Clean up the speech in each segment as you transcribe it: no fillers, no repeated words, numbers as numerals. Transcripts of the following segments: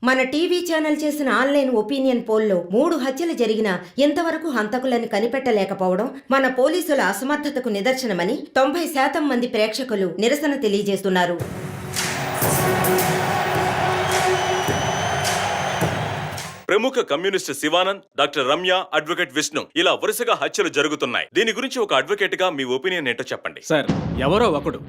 మన TV channel చేసిన online opinion పోల్లో 3 హత్యలు జరిగినా ఎంతవరకు హంతకులని కనిపెట్టలేకపోవడం మన పోలీసుల అసమర్థతకు నిదర్శనమని 90% మంది ప్రేక్షకులు నిరసన తెలియజేస్తున్నారు. ప్రముఖ communist Shivanand, doctor Ramya, advocate Vishnu ఇలా వరుసగా హత్యలు జరుగుతున్నాయి. దీని గురించి ఒక అడ్వకేట్ గా మీ ఒపీనియన్ ఏంటో చెప్పండి. సార్, ఎవరో ఒకడు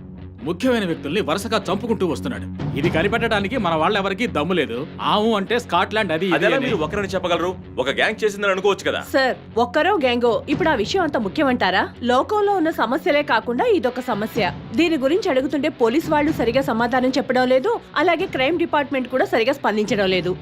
ముఖ్యమైన వ్యక్తుల్ని వరుసగా చంపుకుంటూ వస్తున్నాడు. ఇది కనిపెట్టడానికి మన వాళ్ళెవరికి దమ్ము లేదు. ఆవు అంటే స్కాట్లాండ్ అది మీరు ఒకరిని చెప్పగలరు, ఒక గ్యాంగ్ చేసిందని అనుకోవచ్చు కదా. సార్, ఒక్కరో గ్యాంగో ఇప్పుడు ఆ విషయం అంత ముఖ్యమంటారా? లోకంలో ఉన్న సమస్యలే కాకుండా ఇదొక సమస్య. దీని గురించి అడుగుతుంటే పోలీస్ వాళ్ళు సరిగా సమాధానం చెప్పడం లేదు, అలాగే క్రైమ్ డిపార్ట్మెంట్ కూడా సరిగా స్పందించడం లేదు.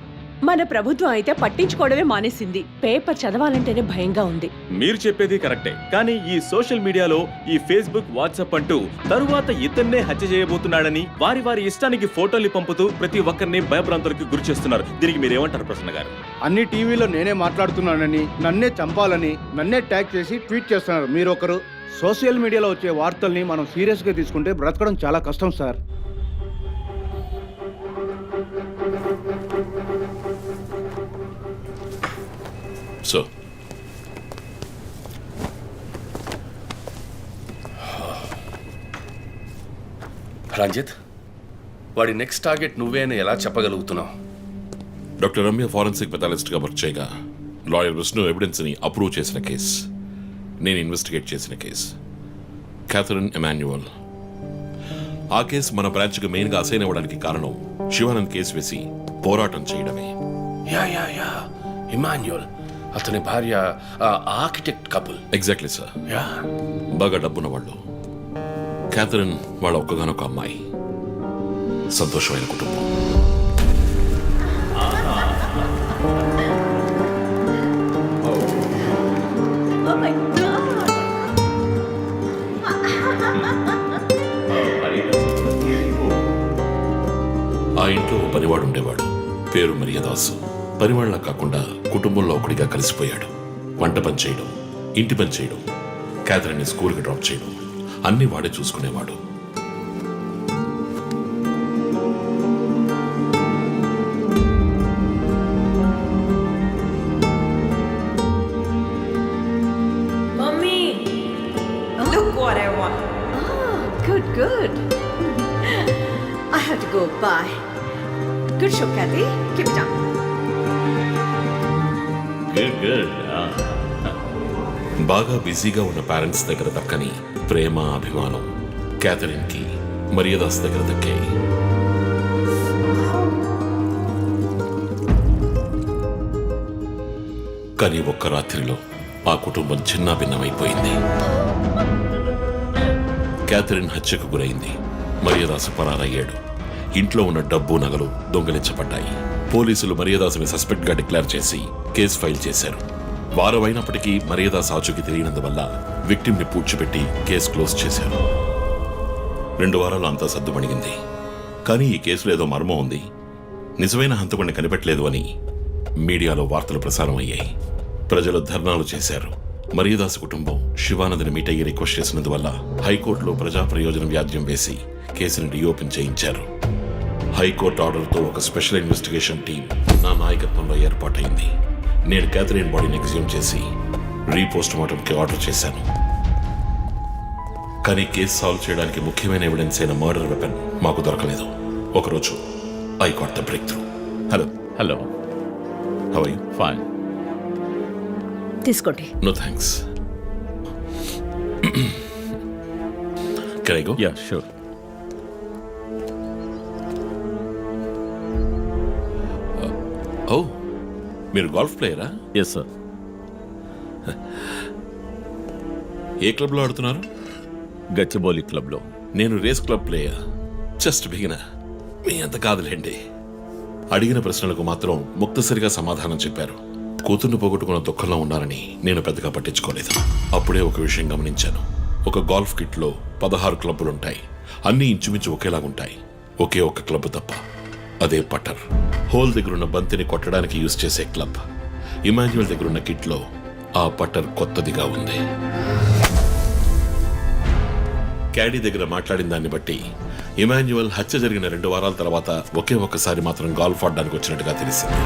మన ప్రభుత్వం అయితే పట్టించుకోవడమే మానేసింది. పేపర్ చదవాలంటేనే భయంగా ఉంది. మీరు చెప్పేది కరెక్టే, కానీ ఈ సోషల్ మీడియాలో ఈ ఫేస్బుక్, వాట్సాప్ అంటూ తరువాత ఇతన్నే హత్య చేయబోతున్నాడని వారి ఇష్టానికి ఫోటోలు పంపుతూ ప్రతి ఒక్కరిని భయభ్రాంతులకు గురి చేస్తున్నారు. దీనికి మీరేమంటారు ప్రసన్న గారు? అన్ని టీవీలో నేనే మాట్లాడుతున్నానని, నన్నే చంపాలని, నన్నే ట్యాగ్ చేసి ట్వీట్ చేస్తున్నారు మీరొకరు. సోషల్ మీడియాలో వచ్చే వార్తల్ని మనం సీరియస్ గా తీసుకుంటే బ్రతకడం చాలా కష్టం సార్. సో రంజిత్, వాడి నెక్స్ట్ టార్గెట్ నువ్వే అని ఎలా చెప్పగలుగుతున్నావు? డాక్టర్ రమ్య ఫారెన్సిక్ పెథాలజిస్ట్గా వర్క్ చేయగా లాయర్ విష్ణు ఎవిడెన్స్ని అప్రూవ్ చేసిన కేసు, నేను ఇన్వెస్టిగేట్ చేసిన కేసు, క్యాథరిన్ ఎమాన్యువల్. ఆ కేసు మన బ్రాంచ్కి మెయిన్గా అసైన్ అవ్వడానికి కారణం శివానంద్ కేసు వేసి పోరాటం చేయడమే. యా ఇమాన్యుయల్, అతని భార్య architect couple. Exactly sir. Yeah, బాగా డబ్బున్న వాళ్ళు. క్యాథరిన్ వాళ్ళ ఒక్కగానొక అమ్మాయి. సంతోషమైన కుటుంబం. ఆ ఇంట్లో ఓ పనివాడు ఉండేవాడు, పేరు మరియదాసు. పనివాళ్ళ కాకుండా కుటుంబంలో ఒకడిగా కలిసిపోయాడు. వంట పని చేయడం, ఇంటి పని చేయడం, క్యాథరిన్ని స్కూల్కి డ్రాప్ చేయడం అన్నీ వాడే చూసుకునేవాడు. Mummy, Look what I want. good. I have to go. Bye. Good show, Kathy. Keep it up. బాగా బిజీగా ఉన్న పేరెంట్స్ దగ్గర దక్కని ప్రేమ, అభిమానం క్యాథరిన్కి మరియదాస్ దగ్గర దక్కాయి. కానీ ఒక్క రాత్రిలో ఆ కుటుంబం చిన్నాభిన్నమైపోయింది. క్యాథరిన్ హత్యకు గురైంది. మరియదాసు పరారయ్యాడు. ఇంట్లో ఉన్న డబ్బు, నగలు దొంగిలించబడ్డాయి. పోలీసులు మరియదాసుని సస్పెక్ట్ గా డిక్లేర్ చేసి కేసు ఫైల్ చేశారు. వారం అయినప్పటికీ మరియదాస్ ఆచూకీ తెలియనందువల్ల విక్టిమ్ ని పూడ్చిపెట్టి కేసు క్లోజ్ చేశారు. 2 వారాలు అంతా సద్దుమణిగింది. కానీ ఈ కేసులో ఏదో మర్మం ఉంది, నిజమైన హంతకుడిని కనిపెట్టలేదు అని మీడియాలో వార్తలు ప్రసారం అయ్యాయి. ప్రజలు ధర్నాలు చేశారు. మరియదాసు కుటుంబం శివానంద్ని మీట్ అయ్యి రిక్వెస్ట్ చేసినందువల్ల హైకోర్టులో ప్రజా ప్రయోజన వ్యాజ్యం వేసి కేసుని రీఓపెన్ చేయించారు. హైకోర్టు ఆర్డర్తో ఒక స్పెషల్ ఇన్వెస్టిగేషన్ టీం నా నాయకత్వంలో ఏర్పాటైంది. నేను క్యాథరిన్ బాడీని ఎగ్జ్యూమ్ చేసి రీపోస్ట్ మార్టంకి ఆర్డర్ చేశాను. కానీ కేసు సాల్వ్ చేయడానికి ముఖ్యమైన ఎవిడెన్స్ అయిన మర్డర్ వెపన్ మాకు దొరకలేదు. ఒకరోజు I got the breakthrough. Hello. How are you? Fine. తీసుకోండి. No thanks. Can I go? Yeah, sure. Oh, మీరు గోల్ఫ్ ప్లేయరా? Yes sir. ఏ క్లబ్లో ఆడుతున్నారు? గచ్చిబౌలి క్లబ్లో. నేను race club player. Just beginner. మీ అంత కాదులేండి. అడిగిన ప్రశ్నలకు మాత్రం ముక్తసరిగా సమాధానం చెప్పారు. కూతుర్ని పోగొట్టుకున్న దుఃఖంలో ఉన్నారని నేను పెద్దగా పట్టించుకోలేదు. అప్పుడే ఒక విషయం గమనించాను. ఒక గోల్ఫ్ కిట్లో 16 క్లబ్బులుంటాయి. అన్నీ ఇంచుమించు ఒకేలాగుంటాయి. ఒకే ఒక్క క్లబ్ తప్ప, అదే పట్టర్. హోల్ దగ్గరున్న బంతిని కొట్టడానికి యూజ్ చేసే క్లబ్. ఇమాన్యుయల్ దగ్గరున్న కిట్లో ఆ పట్టర్ కొత్తదిగా ఉంది. క్యాడీ దగ్గర మాట్లాడిన దాన్ని బట్టి ఇమాన్యువల్ హత్య జరిగిన 2 వారాల తర్వాత ఒకే ఒక్కసారి మాత్రం గాల్ఫ్ ఆడడానికి వచ్చినట్టుగా తెలిసింది.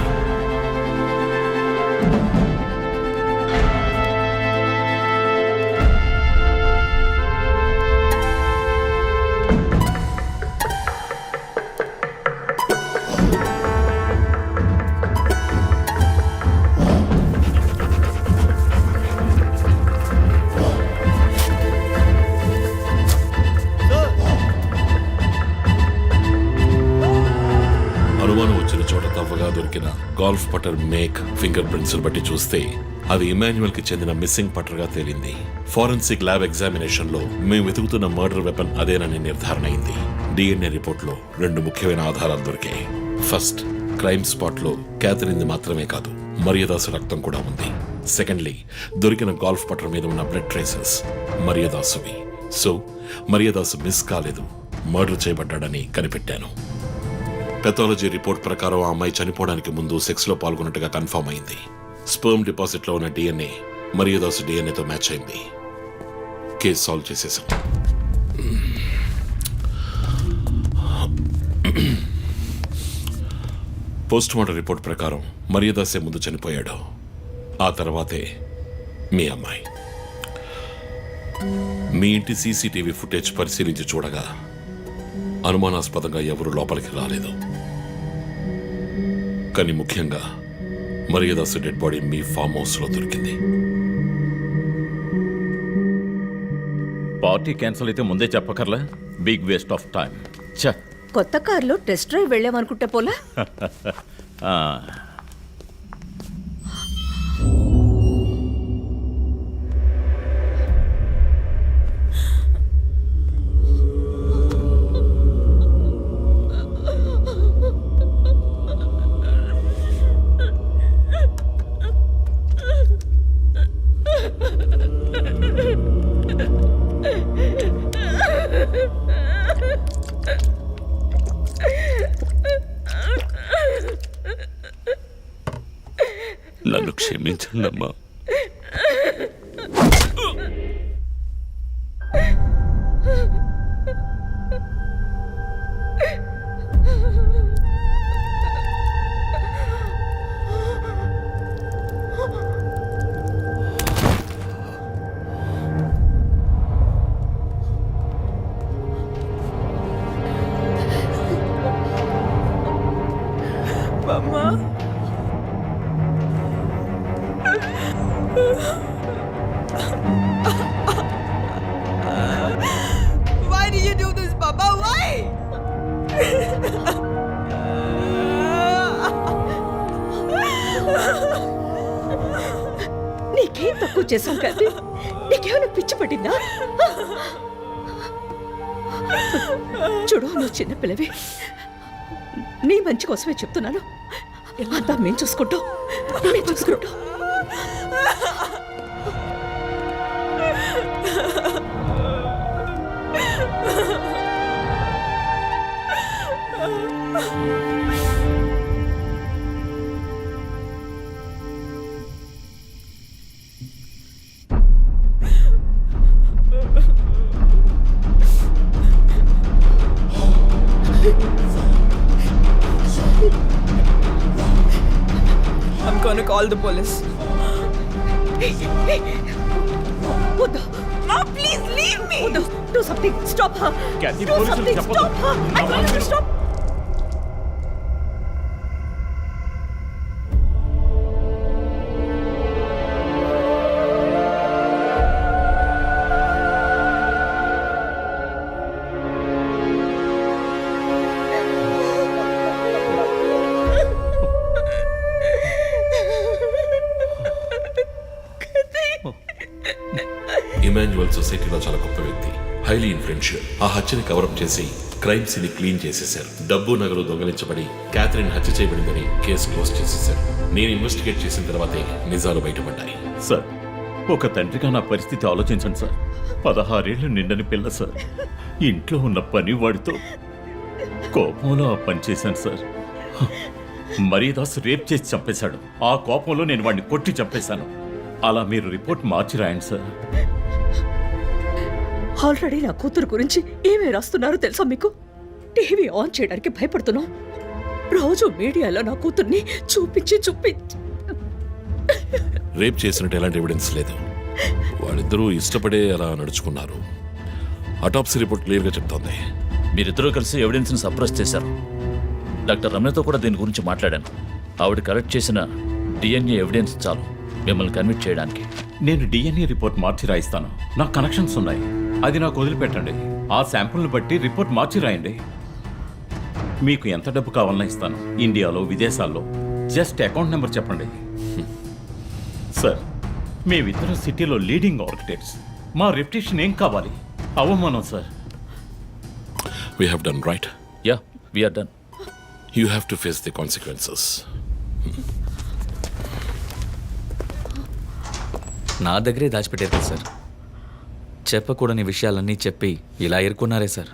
అనుమానం వచ్చిన చోట తవ్వగా దొరికిన గాల్ఫ్ పటర్ మేక్ ఫింగర్ ప్రింట్స్ బట్టి చూస్తే అది ఇమాన్యువల్ కి చెందిన మిస్సింగ్ పటర్ గా తేలింది. ఫోరెన్సిక్ ల్యాబ్ ఎగ్జామినేషన్ లో మేము వెతుకుతున్న మర్డర్ వెపన్ అదేనని నిర్ధారణ అయింది. డిఎన్ఏ రిపోర్ట్ లో 2 ముఖ్యమైన ఆధారాలు దొరికాయి. ఫస్ట్, క్రైమ్ స్పాట్ లో క్యాథరిన్ మాత్రమే కాదు, మరియదాసు రక్తం కూడా ఉంది. సెకండ్లీ, దొరికిన గాల్ఫ్ పటర్ మీద ఉన్న బ్లడ్ ట్రేసెస్ మరియదాసువి. సో మరియదాసు మిస్ కాలేదు, మర్డర్ చేయబడ్డాడని కనిపెట్టాను. పెథాలజీ రిపోర్ట్ ప్రకారం ఆ అమ్మాయి చనిపోవడానికి ముందు సెక్స్ లో పాల్గొన్నట్టుగా కన్ఫర్మ్ అయింది. స్పర్మ్ డిపాజిట్ లో ఉన్న డిఎన్ఏ మరియదాసు డిఎన్ఏతో మ్యాచ్ అయింది. కేసు సాల్వ్ చేసేసాం. పోస్ట్ మార్టం రిపోర్ట్ ప్రకారం మరియదాసే ముందు చనిపోయాడు, ఆ తర్వాతే మీ అమ్మాయి. మీ ఇంటి సీసీటీవీ ఫుటేజ్ పరిశీలించి చూడగా అనుమానాస్పదంగా ఎవరూ లోపలికి రాలేదు. కానీ ముఖ్యంగా మరియదాసు డెడ్ బాడీ మీ ఫామ్ హౌస్ లో దొరికింది. పార్టీ క్యాన్సిల్ అయితే ముందే చెప్పకర్లా, బిగ్ వేస్ట్ ఆఫ్ టైం. కొత్త కార్లో టెస్ట్ డ్రైవ్ వెళ్ళామనుకుంటా పోలా. నన్ను క్షమించండమ్మా. Why do you do this, Baba? Why? నీకేం తక్కువ చేశాం కదా? నీకేమైనా పిచ్చి పట్టిందా? చూడు, నువ్వు చిన్న పిల్లవి, నీ మంచి కోసమే చెప్తున్నాను. అంతా మేము చూసుకుంటాం. I'm gonna call the police. వద్దు. Ma, please leave me. వద్దు. Do something. Stop her. Kathy, Do పోలీసులు something. చెప్పొద్దు. Stop her. I tell you to stop. Emmanuel సొసైటీలో చాలా గొప్ప వ్యక్తి, హైలీ ఇన్ఫ్లుయెన్షియల్. ఆ హత్యని కవరప్ చేసి క్రైమ్ సీన్ క్లీన్ చేసేశారు. డబ్బు నగలు దొంగలించబడి క్యాథరిన్ హత్య చేయబడిందని కేసు క్లోజ్ చేసేశారు. నేను ఇన్వెస్టిగేట్ చేసిన తర్వాతే నిజాలు బయటపడ్డాయి. సార్, ఒక తండ్రిగా నా పరిస్థితి ఆలోచించండి సార్. 16 ఏళ్ళు నిండని పిల్ల సార్. ఇంట్లో ఉన్న పని వాడితో కోపంలో ఆ పని చేశాను సార్. మరియదాసు రేప్ చేసి చంపేశాడు. ఆ కోపంలో నేను వాడిని కొట్టి చంపేశాను. అలా మీరు రిపోర్ట్ మార్చి రాయండి సార్. ఆల్రెడీ నా కూతురు గురించి ఏమేమి రాస్తున్నారో తెలుసా మీకు? టీవీ ఆన్ చేయడానికి భయపడుతున్నాం. రోజు మీడియాలో నా కూతుర్ని చూపించి రేప్ చేసినట్టు ఎలాంటి ఎవిడెన్స్ లేదు. వాళ్ళిద్దరూ ఇష్టపడే అలా నడుచుకున్నారు. అటాప్సీ రిపోర్ట్ క్లియర్గా చెప్తోంది. మీరిద్దరూ కలిసి ఎవిడెన్స్ని సప్రెస్ చేశారు. డాక్టర్ రమణతో కూడా దీని గురించి మాట్లాడాను. ఆవిడ కలెక్ట్ చేసిన డిఎన్ఏ ఎవిడెన్స్ చాలు మిమ్మల్ని కన్విక్ట్ చేయడానికి. నేను డిఎన్ఏ రిపోర్ట్ మార్చి రాయిస్తాను. నాకు కనెక్షన్స్ ఉన్నాయి. అది నాకు వదిలిపెట్టండి. ఆ శాంపుల్ని బట్టి రిపోర్ట్ మార్చి రాయండి. మీకు ఎంత డబ్బు కావాలన్నా ఇస్తాను. ఇండియాలో, విదేశాల్లో. జస్ట్ అకౌంట్ నెంబర్ చెప్పండి. సార్, మేమిద్దరం సిటీలో లీడింగ్ ఆర్కిటెక్ట్స్. మా రెప్యుటేషన్ ఏం కావాలి? అవమానం sir. We have done right. Ya, we're done. You have to face the consequences. నా దగ్గరే దాచిపెట్టారు కదా సార్. చెప్పకూడని విషయాలన్నీ చెప్పి ఇలా ఇరుక్కున్నారే సార్.